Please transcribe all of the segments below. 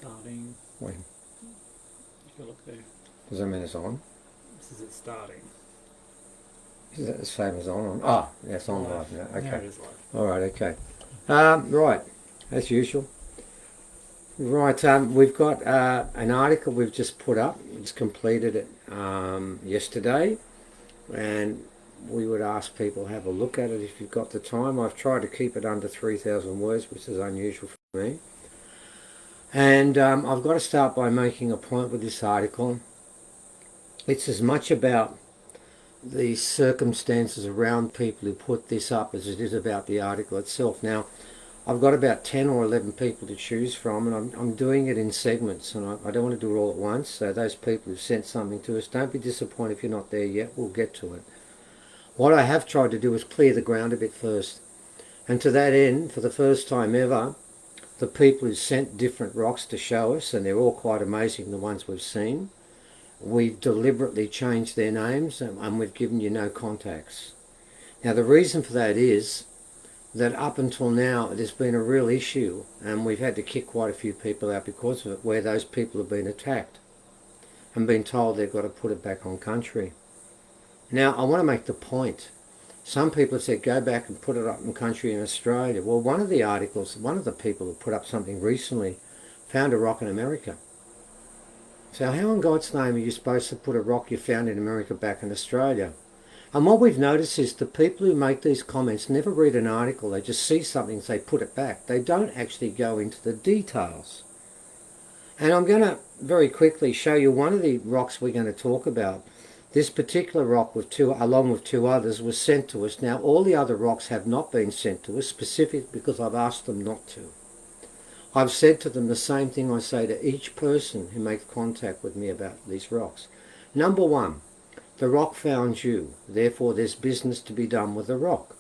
Starting. When? You can look there. Does that mean it's on? This is it starting. Is that the same as on? Ah, yeah, it's on Live. live now. Now Okay. it is live. All right. Okay. Right. As usual. Right. We've got an article we've just put up. It's completed it yesterday, and we would ask people have a look at it if you've got the time. I've tried to keep it under 3,000 words, which is unusual for me. And I've got to start by making a point with this article. It's as much about the circumstances around people who put this up as it is about the article itself. Now, I've got about 10 or 11 people to choose from, and I'm doing it in segments, and I don't want to do it all at once. So those people who've sent something to us, don't be disappointed if you're not there yet. We'll get to it. What I have tried to do is clear the ground a bit first. And to that end, for the first time ever, the people who sent different rocks to show us, and they're all quite amazing, the ones we've seen, we've deliberately changed their names and we've given you no contacts. Now the reason for that is that up until now it has been a real issue, and we've had to kick quite a few people out because of it, where those people have been attacked and been told they've got to put it back on country. Now I want to make the point. Some people have said go back and put it up in country in Australia. Well, one of the articles, one of the people who put up something recently found a rock in America. So how in God's name are you supposed to put a rock you found in America back in Australia? And what we've noticed is the people who make these comments never read an article. They just see something and say put it back. They don't actually go into the details. And I'm going to very quickly show you one of the rocks we're going to talk about. This particular rock, along with two others, was sent to us. Now all the other rocks have not been sent to us, specifically because I've asked them not to. I've said to them the same thing I say to each person who makes contact with me about these rocks. Number one, the rock found you, therefore there's business to be done with the rock.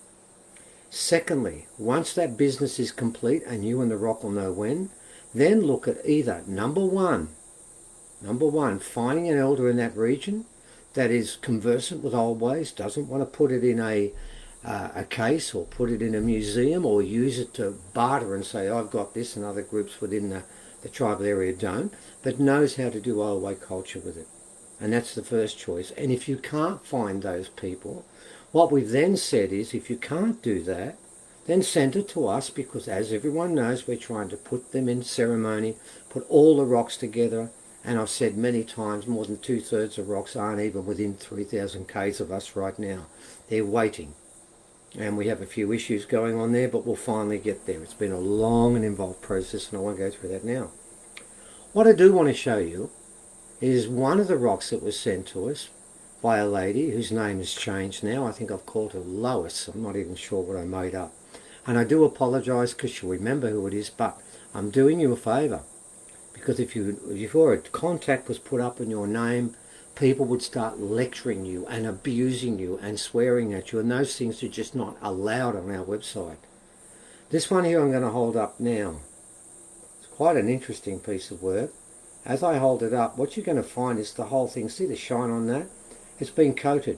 Secondly, once that business is complete, and you and the rock will know when, then look at either number one, finding an elder in that region that is conversant with old ways, doesn't want to put it in a case or put it in a museum or use it to barter and say I've got this, and other groups within the tribal area don't, but knows how to do old way culture with it. And that's the first choice. And if you can't find those people, what we've then said is if you can't do that, then send it to us, because as everyone knows, we're trying to put them in ceremony, put all the rocks together. And I've said many times, more than 2/3 of rocks aren't even within 3,000 k's of us right now. They're waiting. And we have a few issues going on there, but we'll finally get there. It's been a long and involved process, and I won't go through that now. What I do want to show you is one of the rocks that was sent to us by a lady whose name has changed now. I think I've called her Lois. I'm not even sure what I made up. And I do apologise because you'll remember who it is, but I'm doing you a favour. Because if your contact was put up in your name, people would start lecturing you and abusing you and swearing at you, and those things are just not allowed on our website. This one here I'm going to hold up now. It's quite an interesting piece of work. As I hold it up, what you're going to find is the whole thing, see the shine on that? It's been coated.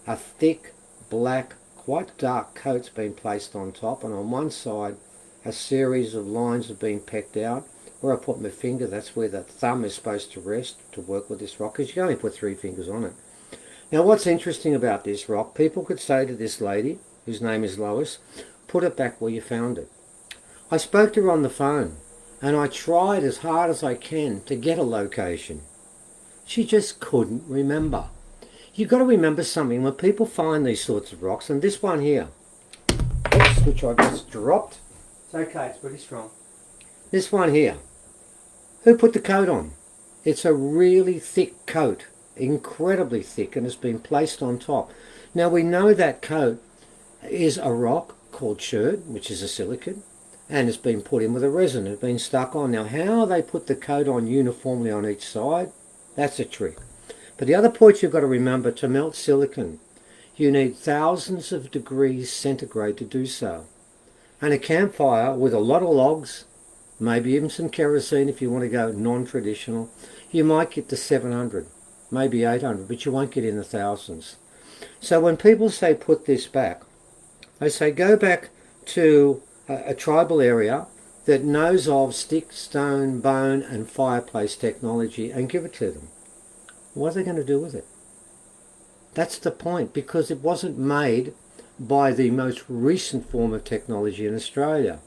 A thick, black, quite dark coat's been placed on top, and on one side a series of lines have been pecked out. Where I put my finger, that's where the thumb is supposed to rest to work with this rock, because you can only put 3 fingers on it. Now what's interesting about this rock, people could say to this lady, whose name is Lois, put it back where you found it. I spoke to her on the phone, and I tried as hard as I can to get a location. She just couldn't remember. You've got to remember something, when people find these sorts of rocks, and this one here, oops, which I just dropped, it's okay, it's pretty strong. This one here, who put the coat on? It's a really thick coat, incredibly thick, and it's been placed on top. Now we know that coat is a rock called chert, which is a silicate, and it's been put in with a resin. It's been stuck on. Now how they put the coat on uniformly on each side, that's a trick. But the other point you've got to remember, to melt silicon, you need thousands of degrees centigrade to do so. And a campfire with a lot of logs, maybe even some kerosene if you want to go non-traditional, you might get to 700, maybe 800, but you won't get in the thousands. So when people say put this back, they say go back to a tribal area that knows of stick, stone, bone and fireplace technology and give it to them. What are they going to do with it? That's the point, because it wasn't made by the most recent form of technology in Australia.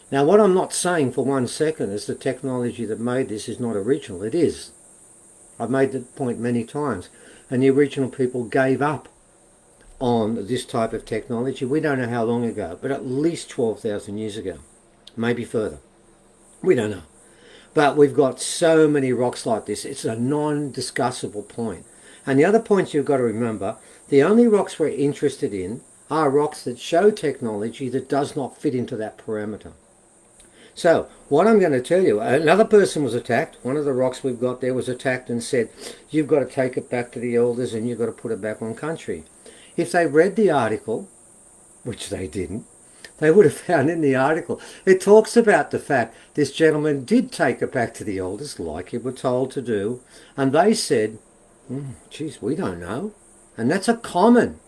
Now, what I'm not saying for 1 second is the technology that made this is not original. It is. I've made the point many times. And the original people gave up on this type of technology. We don't know how long ago, but at least 12,000 years ago. Maybe further. We don't know. But we've got so many rocks like this. It's a non-discussable point. And the other point you've got to remember, the only rocks we're interested in are rocks that show technology that does not fit into that parameter. So, what I'm going to tell you, another person was attacked. One of the rocks we've got there was attacked and said, you've got to take it back to the elders and you've got to put it back on country. If they read the article, which they didn't, they would have found in the article, it talks about the fact this gentleman did take it back to the elders, like he were told to do, and they said, geez, we don't know. And that's a common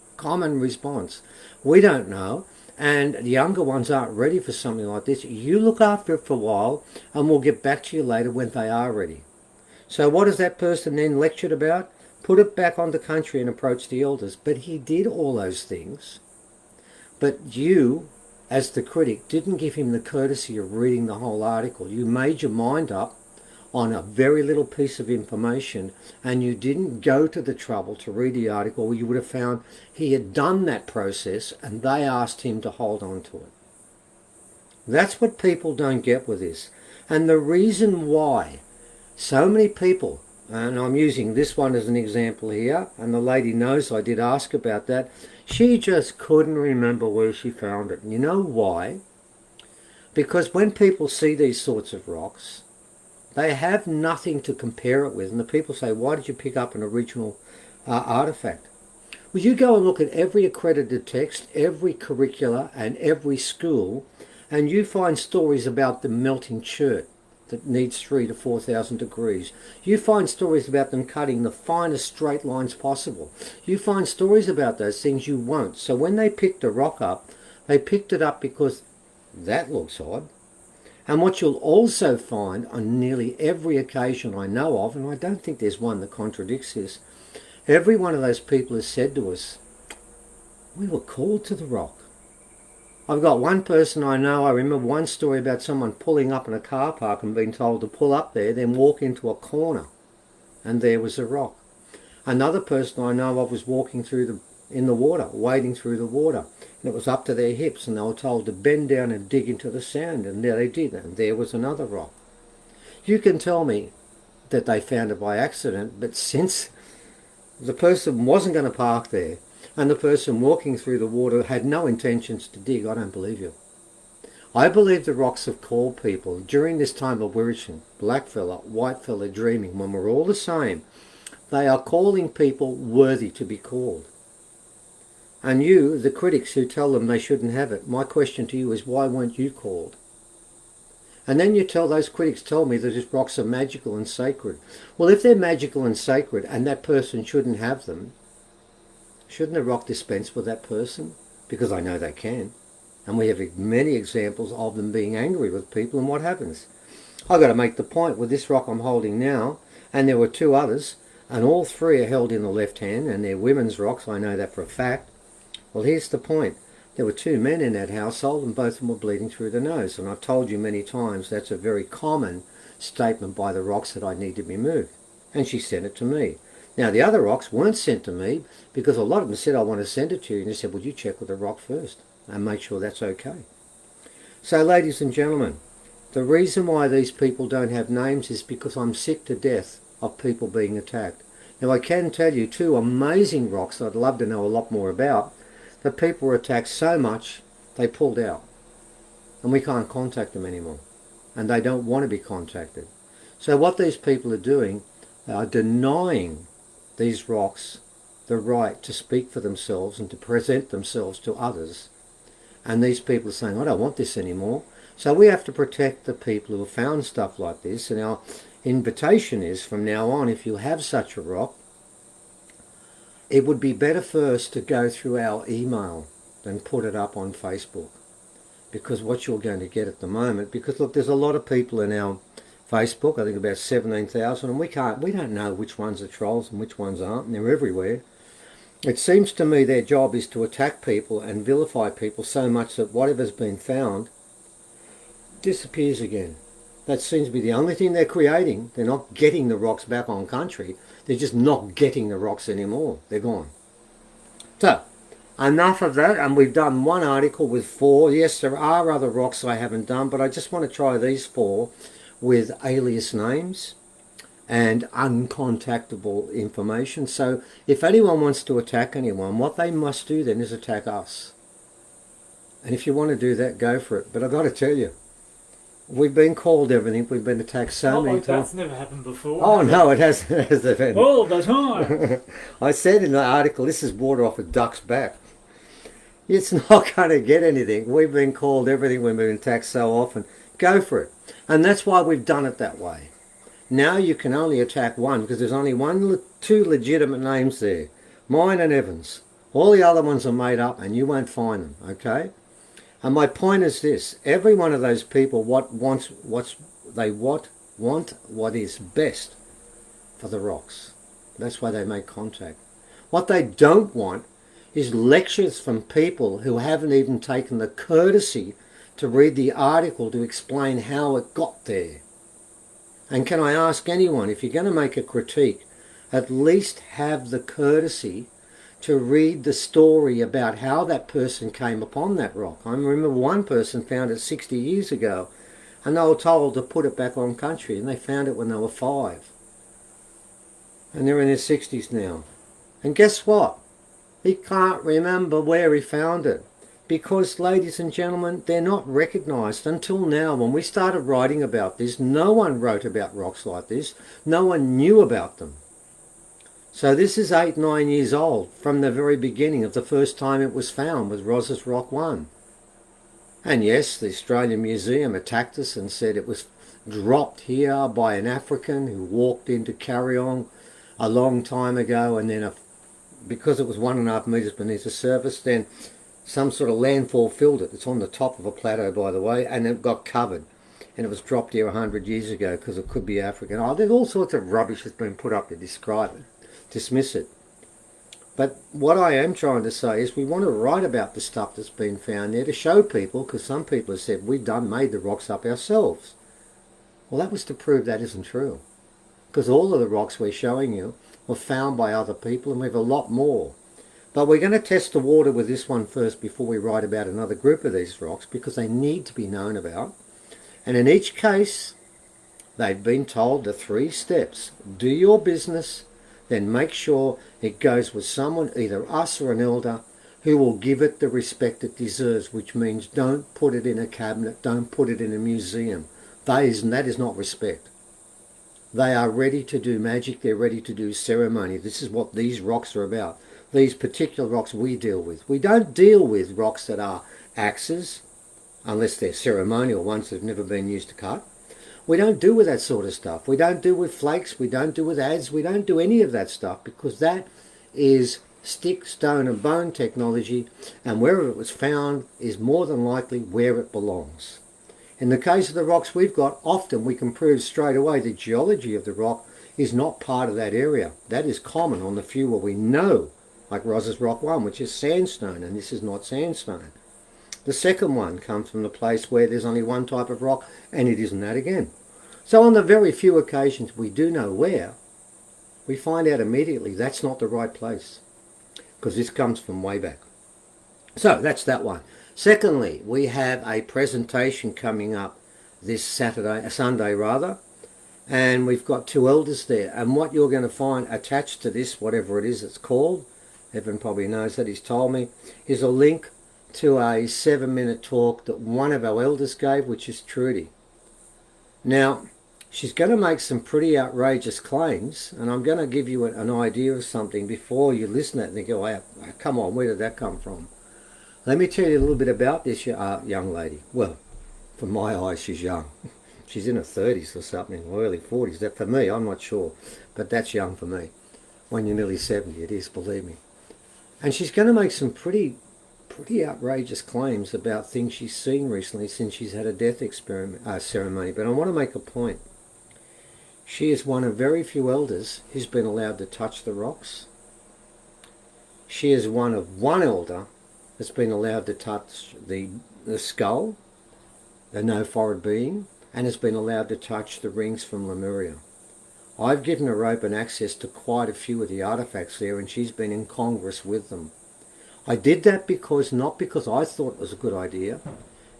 response. We don't know. And the younger ones aren't ready for something like this. You look after it for a while and we'll get back to you later when they are ready. So what has that person then lectured about? Put it back on the country and approach the elders. But he did all those things. But you, as the critic, didn't give him the courtesy of reading the whole article. You made your mind up on a very little piece of information and you didn't go to the trouble to read the article. You would have found he had done that process and they asked him to hold on to it. That's what people don't get with this. And the reason why so many people, and I'm using this one as an example here, and the lady knows I did ask about that, she just couldn't remember where she found it. And you know why? Because when people see these sorts of rocks, they have nothing to compare it with. And the people say, why did you pick up an original artifact? Well, you go and look at every accredited text, every curricula and every school, and you find stories about the melting chert that needs 3,000 to 4,000 degrees. You find stories about them cutting the finest straight lines possible. You find stories about those things you won't. So when they picked a rock up, they picked it up because that looks odd. And what you'll also find on nearly every occasion I know of, and I don't think there's one that contradicts this, every one of those people has said to us, we were called to the rock. I've got one person I know, I remember one story about someone pulling up in a car park and being told to pull up there, then walk into a corner, and there was a rock. Another person I know of was walking in the water, wading through the water, and it was up to their hips, and they were told to bend down and dig into the sand, and there they did, and there was another rock. You can tell me that they found it by accident, but since the person wasn't going to park there, and the person walking through the water had no intentions to dig, I don't believe you. I believe the rocks have called people during this time of Wirishin, blackfella, whitefella, dreaming, when we're all the same. They are calling people worthy to be called. And you, the critics who tell them they shouldn't have it, my question to you is, why weren't you called? And then those critics tell me that these rocks are magical and sacred. Well, if they're magical and sacred and that person shouldn't have them, shouldn't the rock dispense with that person? Because I know they can. And we have many examples of them being angry with people, and what happens? I've got to make the point with this rock I'm holding now, and there were 2 others, and all 3 are held in the left hand, and they're women's rocks, I know that for a fact. Well, here's the point. There were 2 men in that household, and both of them were bleeding through the nose. And I've told you many times that's a very common statement by the rocks that I need to be moved. And she sent it to me. Now, the other rocks weren't sent to me because a lot of them said, I want to send it to you. And they said, would you check with the rock first and make sure that's okay? So, ladies and gentlemen, the reason why these people don't have names is because I'm sick to death of people being attacked. Now, I can tell you 2 amazing rocks that I'd love to know a lot more about. The people were attacked so much they pulled out, and we can't contact them anymore, and they don't want to be contacted. So what these people are doing, they are denying these rocks the right to speak for themselves and to present themselves to others, and these people are saying, I don't want this anymore. So we have to protect the people who have found stuff like this, and our invitation is, from now on, if you have such a rock, it would be better first to go through our email than put it up on Facebook. because what you're going to get at the moment, because look, there's a lot of people in our Facebook, I think about 17,000, and we don't know which ones are trolls and which ones aren't, and they're everywhere. It seems to me their job is to attack people and vilify people so much that whatever's been found disappears again. That seems to be the only thing they're creating. They're not getting the rocks back on country. They're just not getting the rocks anymore. They're gone. So, enough of that, and we've done one article with 4. Yes, there are other rocks I haven't done, but I just want to try these 4 with alias names and uncontactable information. So if anyone wants to attack anyone, what they must do then is attack us. And if you want to do that, go for it. But I've got to tell you, we've been called everything. We've been attacked so many times. That's never happened before. Oh no, it has. It has been. All the time. I said in the article, this is water off a duck's back. It's not going to get anything. We've been called everything. We've been attacked so often. Go for it. And that's why we've done it that way. Now you can only attack one because there's only 2 legitimate names there. Mine and Evan's. All the other ones are made up and you won't find them, okay? And my point is this. Every one of those people want what is best for the rocks. That's why they make contact. What they don't want is lectures from people who haven't even taken the courtesy to read the article to explain how it got there. And can I ask anyone, if you're going to make a critique, at least have the courtesy to read the story about how that person came upon that rock. I remember one person found it 60 years ago and they were told to put it back on country, and they found it when they were 5. And they're in their 60s now. And guess what? He can't remember where he found it. Because, ladies and gentlemen, they're not recognised. Until now, when we started writing about this, no one wrote about rocks like this. No one knew about them. So this is 8-9 years old from the very beginning of the first time it was found with Rosas Rock 1. And yes, the Australian Museum attacked us and said it was dropped here by an African who walked into Carryong a long time ago, and then because it was 1.5 metres beneath the surface, then some sort of landfall filled it. It's on the top of a plateau, by the way, and it got covered. And it was dropped here 100 years ago because it could be African. Oh, there's all sorts of rubbish that's been put up to describe it, dismiss it. But what I am trying to say is we want to write about the stuff that's been found there to show people, because some people have said we've made the rocks up ourselves. Well, that was to prove that isn't true. Because all of the rocks we're showing you were found by other people, and we have a lot more. But we're going to test the water with this one first before we write about another group of these rocks, because they need to be known about. And in each case, they've been told the 3 steps. Do your business, then make sure it goes with someone, either us or an elder, who will give it the respect it deserves, which means don't put it in a cabinet, don't put it in a museum. That is not respect. They are ready to do magic, they're ready to do ceremony. This is what these rocks are about. These particular rocks we deal with. We don't deal with rocks that are axes, unless they're ceremonial ones that have never been used to cut. We don't do with that sort of stuff. We don't do with flakes, we don't do with adze, we don't do any of that stuff, because that is stick, stone and bone technology, and wherever it was found is more than likely where it belongs. In the case of the rocks we've got, often we can prove straight away the geology of the rock is not part of that area. That is common on the few where we know, like Rosas Rock 1, which is sandstone, and this is not sandstone. The second one comes from the place where there's only one type of rock, and it isn't that again. So on the very few occasions we do know where, we find out immediately that's not the right place, because this comes from way back. So that's that one. Secondly, we have a presentation coming up this Sunday, and we've got 2 elders there. And what you're going to find attached to this, whatever it is it's called, Evan probably knows that, he's told me, is a link to a 7-minute talk that one of our elders gave, which is Trudy. Now, she's going to make some pretty outrageous claims, and I'm going to give you an idea of something before you listen to it and think, oh, come on, where did that come from? Let me tell you a little bit about this young lady. Well, from my eyes, she's young. She's in her 30s or something, or early 40s. That for me, I'm not sure, but that's young for me. When you're nearly 70, it is, believe me. And she's going to make some pretty pretty outrageous claims about things she's seen recently since she's had a death ceremony. But I want to make a point. She is one of very few elders who's been allowed to touch the rocks. She is one of one elder that's been allowed to touch the skull, the no-foreign being, and has been allowed to touch the rings from Lemuria. I've given her open access to quite a few of the artifacts there, and she's been in Congress with them. I did that not because I thought it was a good idea,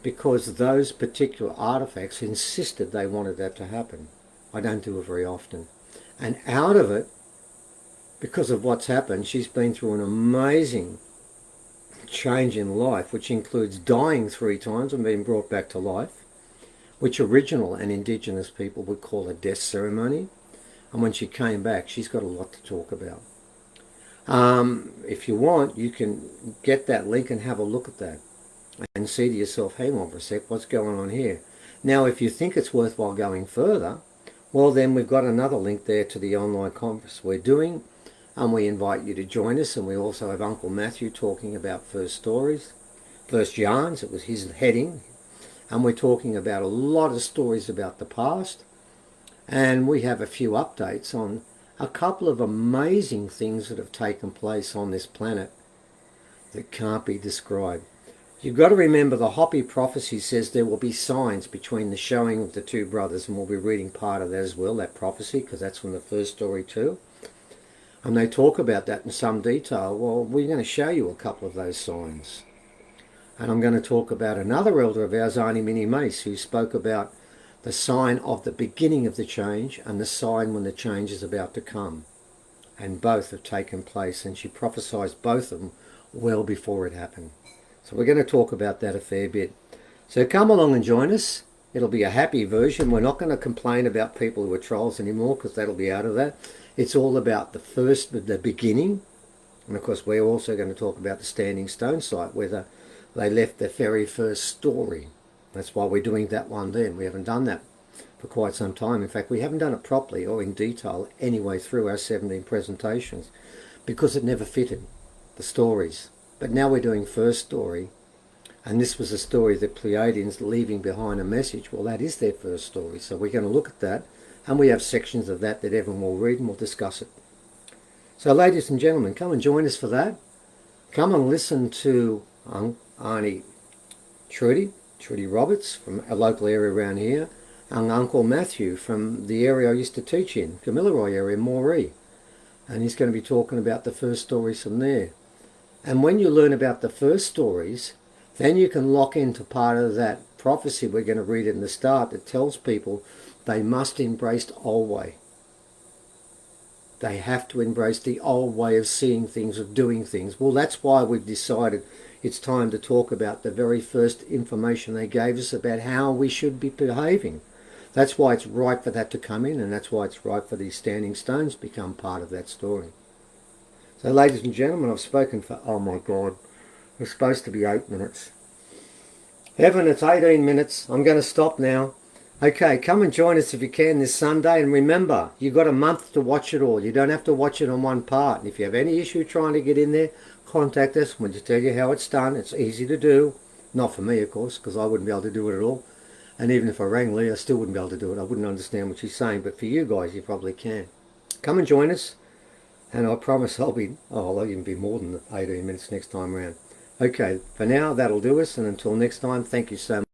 because those particular artifacts insisted they wanted that to happen. I don't do it very often. And out of it, because of what's happened, she's been through an amazing change in life, which includes dying 3 times and being brought back to life, which original and indigenous people would call a death ceremony. And when she came back, she's got a lot to talk about. If you want, you can get that link and have a look at that and see to yourself, hang on for a sec, what's going on here? Now, if you think it's worthwhile going further, well, then we've got another link there to the online conference we're doing, and we invite you to join us. And we also have Uncle Matthew talking about first stories, first yarns, it was his heading, and we're talking about a lot of stories about the past, and we have a few updates on a couple of amazing things that have taken place on this planet that can't be described. You've got to remember the Hopi prophecy says there will be signs between the showing of the 2 brothers, and we'll be reading part of that as well, that prophecy, because that's from the first story too. And they talk about that in some detail. Well, we're going to show you a couple of those signs. And I'm going to talk about another elder of ours, Auntie Minnie Mace, who spoke about the sign of the beginning of the change and the sign when the change is about to come. And both have taken place, and she prophesied both of them well before it happened. So we're going to talk about that a fair bit. So come along and join us. It'll be a happy version. We're not going to complain about people who are trolls anymore, because that'll be out of that. It's all about the beginning. And of course we're also going to talk about the Standing Stone site, where they left the very first story. That's why we're doing that one then. We haven't done that for quite some time. In fact, we haven't done it properly or in detail anyway through our 17 presentations, because it never fitted the stories. But now we're doing first story, and this was a story of the Pleiadians leaving behind a message. Well, that is their first story, so we're going to look at that, and we have sections of that everyone will read, and we'll discuss it. So ladies and gentlemen, come and join us for that. Come and listen to Auntie Trudy Roberts from a local area around here, and Uncle Matthew from the area I used to teach in, Kamilaroi area, Moree. And he's going to be talking about the first stories from there. And when you learn about the first stories, then you can lock into part of that prophecy we're going to read in the start that tells people they must embrace the old way. They have to embrace the old way of seeing things, of doing things. Well, that's why we've decided it's time to talk about the very first information they gave us about how we should be behaving. That's why it's right for that to come in, and that's why it's right for these standing stones to become part of that story. So ladies and gentlemen, I've spoken for, oh my God, it's supposed to be 8 minutes. Heaven, it's 18 minutes. I'm going to stop now. Okay, come and join us if you can this Sunday. And remember, you've got a month to watch it all. You don't have to watch it on one part. And if you have any issue trying to get in there, contact us. We'll just tell you how it's done. It's easy to do. Not for me, of course, because I wouldn't be able to do it at all. And even if I rang Lee, I still wouldn't be able to do it. I wouldn't understand what she's saying. But for you guys, you probably can. Come and join us. And I promise I'll even be more than 18 minutes next time around. Okay, for now, that'll do us. And until next time, thank you so much.